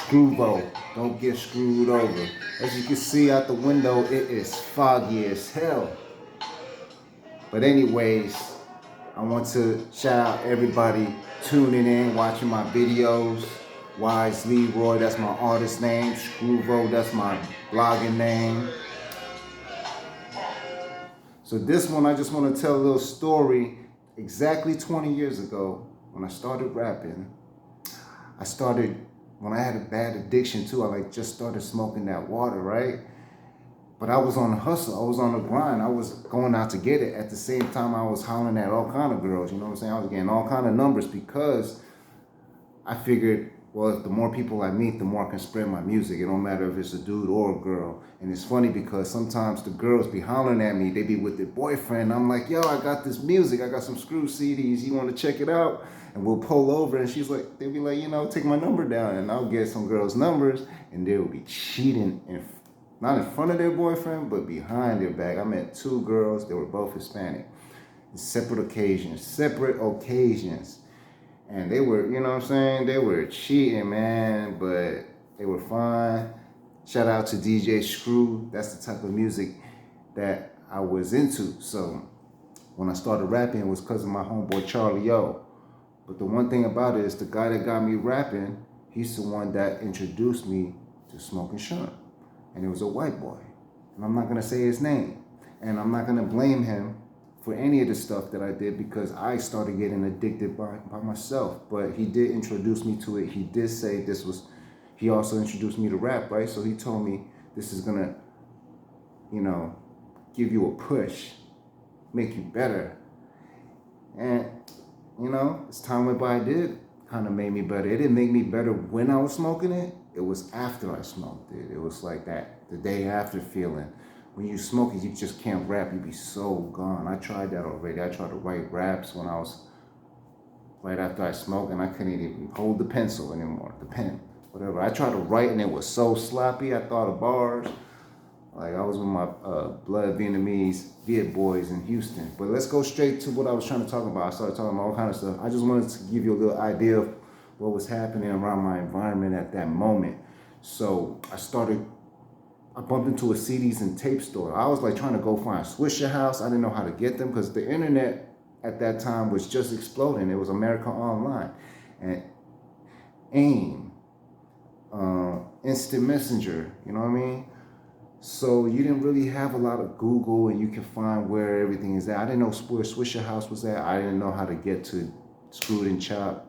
Screwvo, don't get screwed over. As you can see out the window, it is foggy as hell. But anyways, I want to shout out everybody tuning in, watching my videos. Wise Leroy, that's my artist name. Screwvo, that's my blogging name. So this one, I just want to tell a little story. Exactly 20 years ago, when I started rapping, when I had a bad addiction too, I just started smoking that water, right? But I was on the hustle, I was on the grind, I was going out to get it. At the same time, I was hollering at all kind of girls, you know what I'm saying? I was getting all kind of numbers because I figured, well, if the more people I meet, the more I can spread my music. It don't matter if it's a dude or a girl. And it's funny because sometimes the girls be hollering at me, they be with their boyfriend. I'm like, yo, I got this music, I got some Screw CDs, you want to check it out? And we'll pull over and she's like, they'll be like, take my number down. And I'll get some girls' numbers and they'll be cheating, not in front of their boyfriend, but behind their back. I met two girls, they were both Hispanic. Separate occasions. And they were, they were cheating, man, but they were fine. Shout out to DJ Screw. That's the type of music that I was into. So when I started rapping, it was because of my homeboy Charlie O. But the one thing about it is the guy that got me rapping, he's the one that introduced me to smoking Sherm. And it was a white boy. And I'm not going to say his name. And I'm not going to blame him for any of the stuff that I did because I started getting addicted by myself. But he did introduce me to it. He did say he also introduced me to rap, right? So he told me this is gonna, give you a push, make you better. And, as time went by, it did kind of make me better. It didn't make me better when I was smoking it. It was after I smoked it. It was like that, the day after feeling. When you smoke it, you just can't rap. You be so gone. I tried that already. I tried to write raps when I was right after I smoked, and I couldn't even hold the pencil anymore, the pen, whatever. I tried to write, and it was so sloppy. I thought of bars. Like I was with my blood Vietnamese Viet boys in Houston. But let's go straight to what I was trying to talk about. I started talking about all kind of stuff. I just wanted to give you a little idea of what was happening around my environment at that moment. So I bumped into a CDs and tape store. I was like trying to go find Swisher House. I didn't know how to get them because the internet at that time was just exploding. It was America Online and AIM, Instant Messenger, you know what I mean? So you didn't really have a lot of Google and you can find where everything is at. I didn't know where Swisher House was at. I didn't know how to get to Screwed and Chop,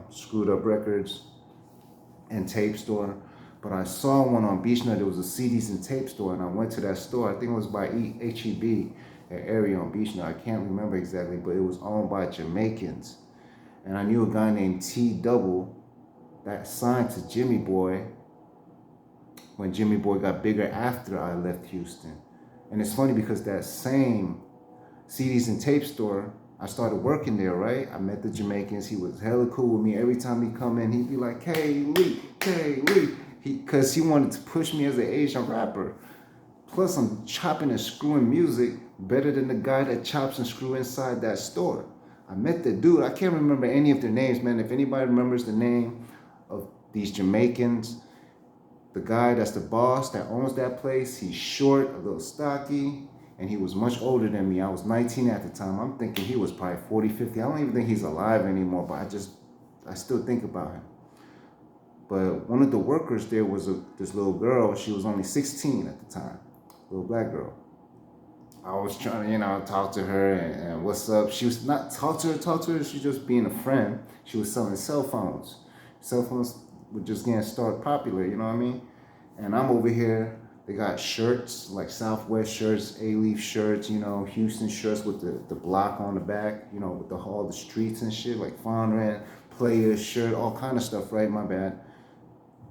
Screwed Up Records and Tape Store. But I saw one on Beach Nut. There was a CDs and tape store, and I went to that store. I think it was by HEB, an area on Beach Nut. I can't remember exactly, but it was owned by Jamaicans. And I knew a guy named T Double that signed to Jimmy Boy when Jimmy Boy got bigger after I left Houston. And it's funny because that same CDs and tape store, I started working there, right? I met the Jamaicans. He was hella cool with me. Every time he come in, he'd be like, K Lee. Because he wanted to push me as an Asian rapper. Plus, I'm chopping and screwing music better than the guy that chops and screw inside that store. I met the dude. I can't remember any of their names, man. If anybody remembers the name of these Jamaicans, the guy that's the boss that owns that place, he's short, a little stocky, and he was much older than me. I was 19 at the time. I'm thinking he was probably 40, 50. I don't even think he's alive anymore, but I still think about him. But one of the workers there was this little girl. She was only 16 at the time, little black girl. I was trying to, talk to her and what's up. She was not talk to her. She was just being a friend. She was selling cell phones. Cell phones were just getting started popular, you know what I mean? And I'm over here. They got shirts, like Southwest shirts, Alief shirts, Houston shirts with the block on the back, with all the streets and shit, like Fonran, Players shirt, all kind of stuff, right? My bad.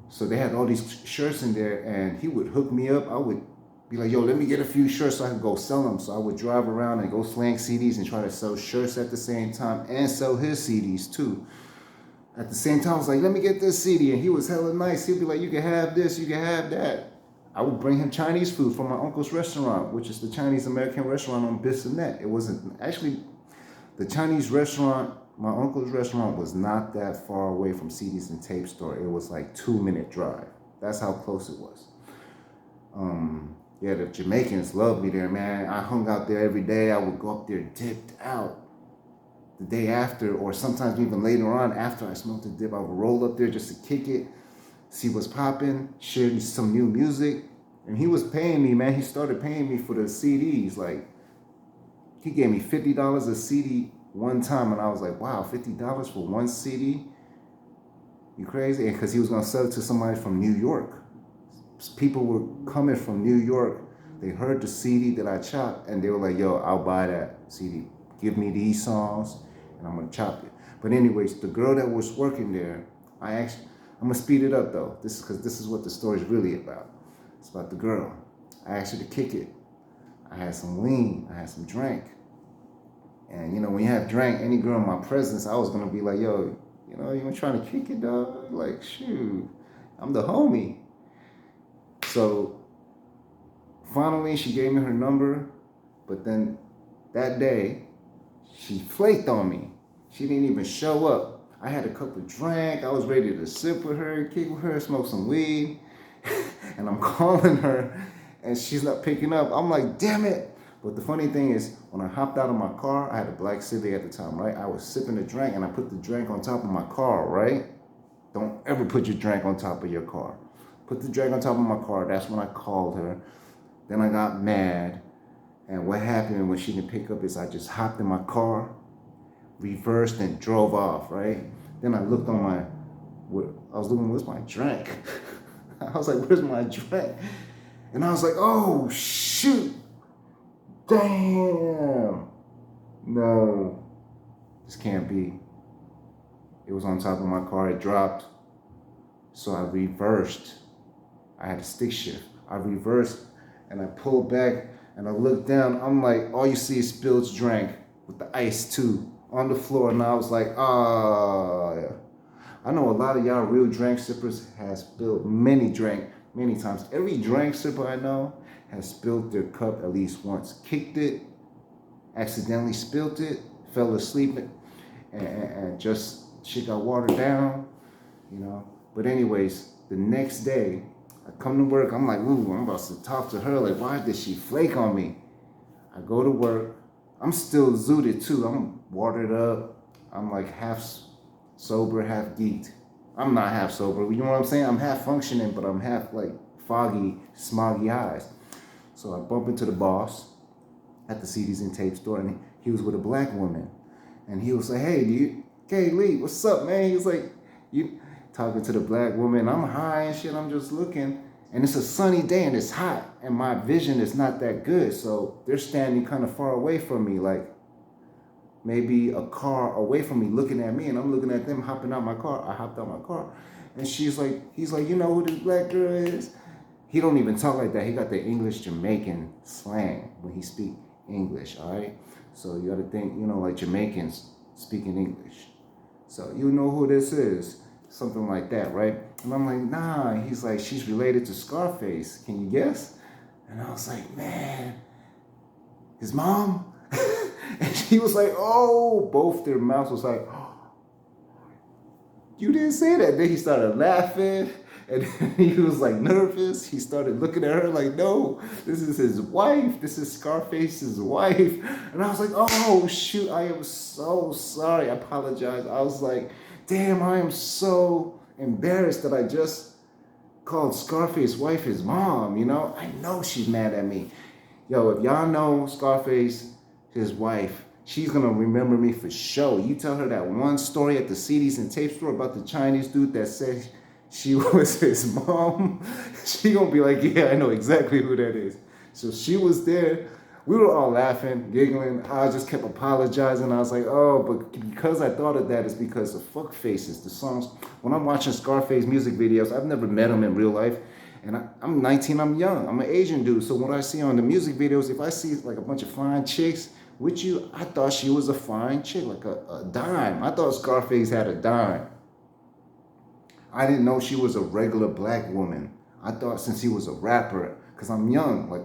So they had all these shirts in there, and he would hook me up. I would be like, yo, let me get a few shirts so I can go sell them. So I would drive around and go slang CDs and try to sell shirts at the same time and sell his CDs too. At the same time, I was like, let me get this CD. And he was hella nice. He'd be like, you can have this, you can have that. I would bring him Chinese food from my uncle's restaurant, which is the Chinese American restaurant on Bissonnette. It wasn't actually the Chinese restaurant my uncle's restaurant was not that far away from CDs and Tape Store. It was like 2-minute drive. That's how close it was. Yeah, the Jamaicans loved me there, man. I hung out there every day. I would go up there dipped out the day after, or sometimes even later on after I smoked the dip. I would roll up there just to kick it, see what's popping, share some new music. And he was paying me, man. He started paying me for the CDs. Like, he gave me $50 a CD one time, and I was like, wow, $50 for one CD? You crazy? Because he was going to sell it to somebody from New York. People were coming from New York. They heard the CD that I chopped, and they were like, yo, I'll buy that CD. Give me these songs, and I'm going to chop it. But anyways, the girl that was working there, I'm going to speed it up, though. This is what the story is really about. It's about the girl. I asked her to kick it. I had some lean. I had some drink. And, you know, when you have drink, any girl in my presence, I was going to be like, yo, you know, you trying to kick it, dog? Like, shoot, I'm the homie. So, finally, she gave me her number. But then, that day, she flaked on me. She didn't even show up. I had a couple of drink. I was ready to sip with her, kick with her, smoke some weed. And I'm calling her, and she's not picking up. I'm like, damn it. But the funny thing is, when I hopped out of my car, I had a black Civic at the time, right? I was sipping the drink, and I put the drink on top of my car, right? Don't ever put your drink on top of your car. Put the drink on top of my car. That's when I called her. Then I got mad. And what happened when she didn't pick up is I just hopped in my car, reversed, and drove off, right? Then I looked on where's my drink? I was like, where's my drink? And I was like, oh, shoot. Damn. No, this can't be. It was on top of my car. It dropped. So I reversed. I had a stick shift. I reversed and I pulled back and I looked down. I'm like, all you see is spilled drink with the ice too on the floor. And I was like, yeah. I know a lot of y'all real drink sippers has spilled many times. Every drink sipper I know has spilled their cup at least once. Kicked it, accidentally spilled it, fell asleep, and just shit got watered down, you know. But anyways, the next day, I come to work, I'm like, ooh, I'm about to talk to her, like, why did she flake on me? I go to work, I'm still zooted too, I'm watered up, I'm like half sober, half geeked. I'm not half sober, you know what I'm saying? I'm half functioning, but I'm half like foggy, smoggy eyes. So I bump into the boss at the CDs and Tape Store, and he was with a black woman. And he was like, hey, Lee, what's up, man? He was like, you talking to the black woman. I'm high and shit, I'm just looking. And it's a sunny day and it's hot, and my vision is not that good. So they're standing kind of far away from me, like maybe a car away from me looking at me, and I'm looking at them hopping out my car. I hopped out my car. And he's like, you know who this black girl is? He don't even talk like that. He got the English Jamaican slang when he speak English, all right? So you got to think, you know, like Jamaicans speaking English. So you know who this is, something like that, right? And I'm like, nah. He's like, she's related to Scarface. Can you guess? And I was like, man, his mom? And she was like, oh, both their mouths was like, oh, you didn't say that. Then he started laughing. And he was like nervous. He started looking at her like, no, this is his wife. This is Scarface's wife. And I was like, oh, shoot, I am so sorry. I apologize. I was like, damn, I am so embarrassed that I just called Scarface's wife his mom, you know? I know she's mad at me. Yo, if y'all know Scarface, his wife, she's going to remember me for sure. You tell her that one story at the CDs and Tape Store about the Chinese dude that said she was his mom, she gonna be like, yeah, I know exactly who that is. So she was there. We were all laughing, giggling. I just kept apologizing. I was like, oh, but because I thought of that, it's because of Fuck Faces, the songs. When I'm watching Scarface music videos, I've never met him in real life. And I'm 19, I'm young. I'm an Asian dude. So what I see on the music videos, if I see like a bunch of fine chicks with you, I thought she was a fine chick, like a dime. I thought Scarface had a dime. I didn't know she was a regular black woman. I thought since he was a rapper, because I'm young, like,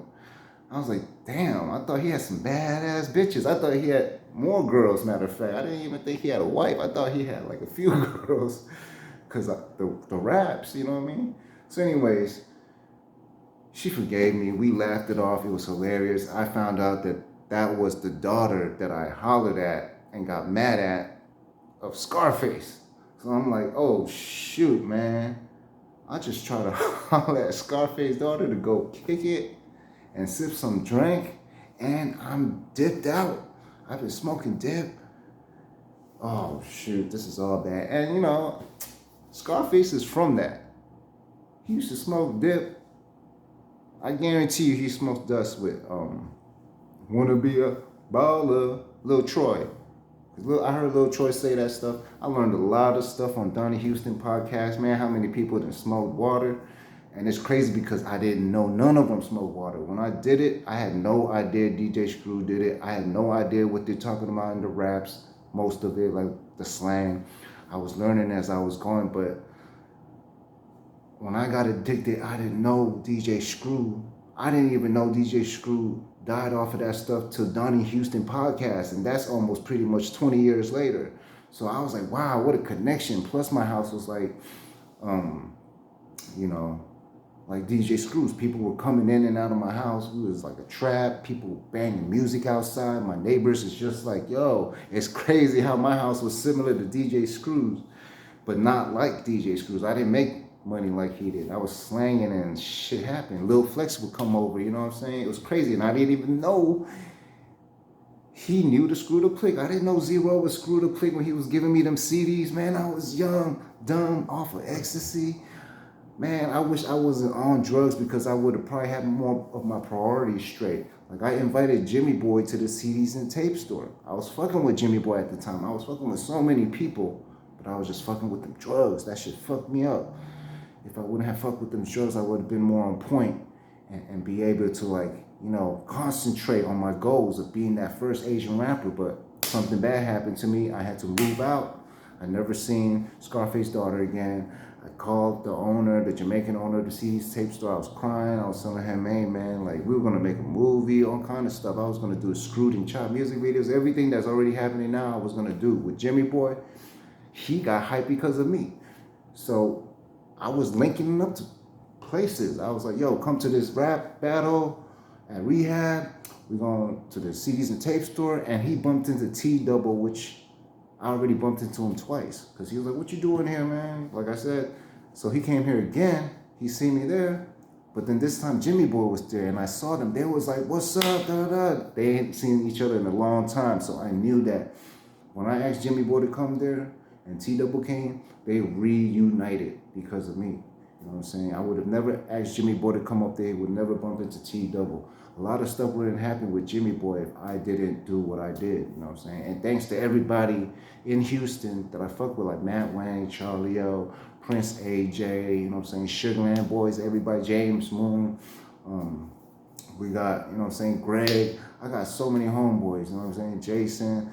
I was like, damn, I thought he had some badass bitches. I thought he had more girls, matter of fact. I didn't even think he had a wife. I thought he had like a few girls. Because the raps, you know what I mean? So anyways, she forgave me. We laughed it off. It was hilarious. I found out that that was the daughter that I hollered at and got mad at of Scarface. So I'm like, oh shoot, man. I just try to holler at Scarface's daughter to go kick it and sip some drink, and I'm dipped out. I've been smoking dip. Oh shoot, this is all bad. And you know, Scarface is from that. He used to smoke dip. I guarantee you he smoked dust with wanna be a baller, Lil Troy. I heard Lil Troy say that stuff. I learned a lot of stuff on Donnie Houston podcast, man. How many people didn't smoke water? And it's crazy because I didn't know none of them smoked water. When I did it, I had no idea DJ Screw did it. I had no idea what they're talking about in the raps, most of it, like the slang. I was learning as I was going, but when I got addicted, I didn't know DJ Screw. I didn't even know DJ Screw died off of that stuff till Donnie Houston podcast, and that's almost pretty much 20 years later. So I was like, wow, what a connection. Plus my house was like, you know, like DJ Screws. People were coming in and out of my house. It was like a trap. People banging music outside. My neighbors is just like, yo, it's crazy how my house was similar to DJ Screws, but not like DJ Screws. I didn't make money like he did. I was slanging and shit happened. Lil Flex would come over, you know what I'm saying? It was crazy, and I didn't even know he knew to Screw the Plick. I didn't know Zero was Screw the Plick when he was giving me them CDs, man. I was young, dumb, off of ecstasy. Man, I wish I wasn't on drugs because I would have probably had more of my priorities straight. Like, I invited Jimmy Boy to the CDs and tape store. I was fucking with Jimmy Boy at the time. I was fucking with so many people, but I was just fucking with them drugs. That shit fucked me up. If I wouldn't have fucked with them drugs, I would have been more on point and be able to, like, you know, concentrate on my goals of being that first Asian rapper. But something bad happened to me. I had to move out. I never seen Scarface's daughter again. I called the owner, the Jamaican owner of the CD's tape store. I was crying. I was telling him, hey, man, like, we were going to make a movie, all kind of stuff. I was going to do Screwed and Chopped music videos. Everything that's already happening now, I was going to do. With Jimmy Boy, he got hyped because of me. So I was linking him up to places. I was like, yo, come to this rap battle at Rehab. We're going to the CDs and tape store. And he bumped into T-Double, which I already bumped into him twice. Because he was like, what you doing here, man? Like I said. So he came here again. He seen me there. But then this time Jimmy Boy was there. And I saw them. They was like, what's up? Da, da. They hadn't seen each other in a long time. So I knew that when I asked Jimmy Boy to come there and T-Double came, they reunited because of me. You know what I'm saying? I would have never asked Jimmy Boy to come up there. He would never bump into T-Double. A lot of stuff wouldn't happen with Jimmy Boy if I didn't do what I did. You know what I'm saying? And thanks to everybody in Houston that I fuck with, like Matt Wang, Charlie O, Prince AJ, you know what I'm saying? Sugarland Boys, everybody, James Moon. We got, you know what I'm saying, Greg. I got so many homeboys, you know what I'm saying? Jason,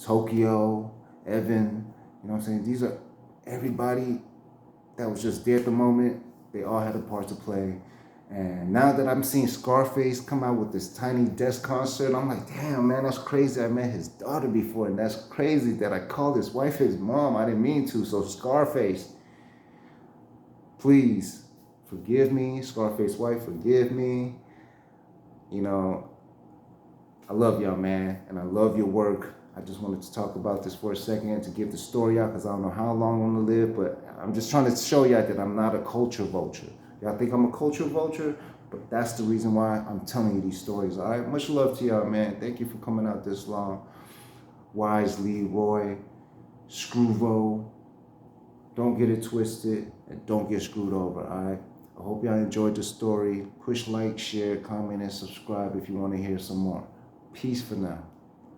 Tokyo, Evan, you know what I'm saying? These are everybody that was just there at the moment. They all had a part to play. And now that I'm seeing Scarface come out with this Tiny Desk concert, I'm like, damn, man, that's crazy. I met his daughter before, and that's crazy that I called his wife his mom. I didn't mean to. So Scarface, please forgive me. Scarface wife, forgive me. You know, I love y'all, man, and I love your work. I just wanted to talk about this for a second to give the story out because I don't know how long I'm going to live, but I'm just trying to show y'all that I'm not a culture vulture. Y'all think I'm a culture vulture, but that's the reason why I'm telling you these stories, all right? Much love to y'all, man. Thank you for coming out this long. Wisely, Roy, Screwvo. Don't get it twisted and don't get screwed over, all right? I hope y'all enjoyed the story. Push like, share, comment, and subscribe if you want to hear some more. Peace for now.